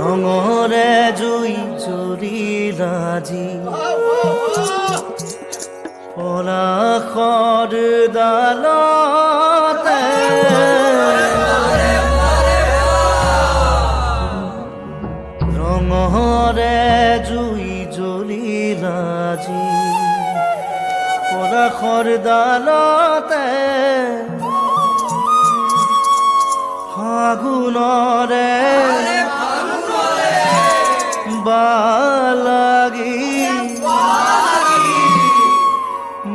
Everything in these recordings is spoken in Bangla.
ৰঙৰে জুই জ্বলিলাজি পলাশৰ ডালতে ৰঙৰে জুই জ্বলিলাজি পলাশৰ ডালতে ফাগুনৰে বালাগি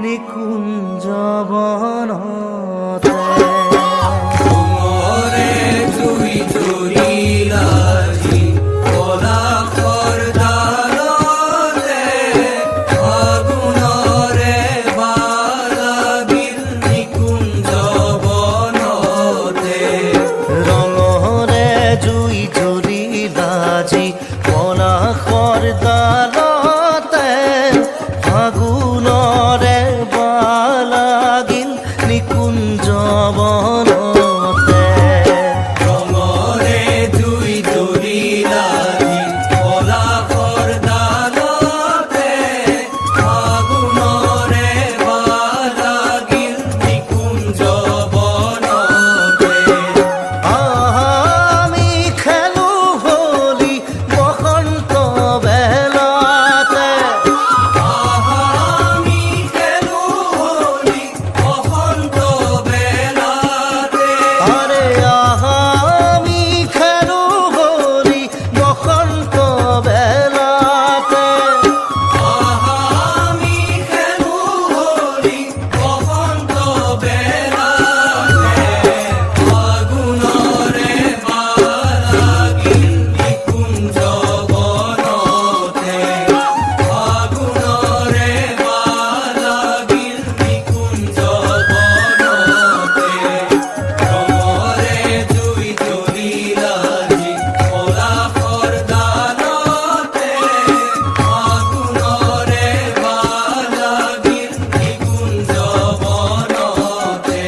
নিকুঞ্জ বনতে ৰঙৰে জুই জ্বলিলাজি পলাশৰ ডালতে ফাগুনৰে বালাগিল নিকুঞ্জ বনতে ৰঙৰে জুই জ্বলিলাজি পলাশৰ ডালতে ফাগুনৰে বালাগিল নিকুঞ্জ বনতে ৰঙৰে জুই জ্বলিলাজি পলাশৰ ডালতে ফাগুনৰে বালাগিল নিকুঞ্জ বনতে আমি খেলো হোলি বসন্ত বেলাতে আমি খেলো হোলি বসন্ত বেলাতে আরে আমি খেলো হোলি বসন্ত বেলাতে আমি খেলো হোলি বসন্ত বেলাতে ফাগুনৰে বালাগিল নিকুঞ্জ বনতে ফাগুনৰে বালাগিল নিকুঞ্জ বনতে ৰঙৰে জুই জ্বলিলাজি পলাশৰ ডালতে ফাগুনৰে বালাগিল নিকুঞ্জ বনতে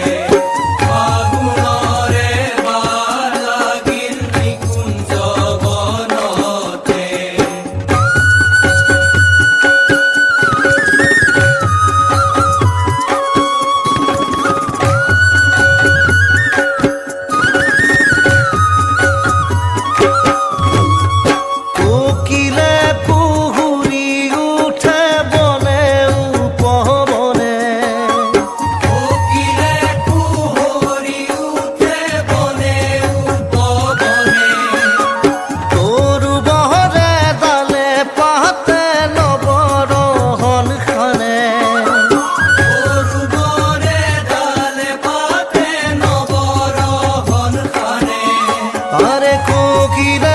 ফাগুনৰে বালাগিল নিকুঞ্জ বনতে কোকিলে কুহুৰি উঠে বনে উপবনে কোকিলে কুহৰি উঠে বনে উপবনে তৰু বহৰে ডালে পাতে নৱৰহন খানে তৰুবৰে ডালে পাতে নৱৰহন খানে আরে কোকিলে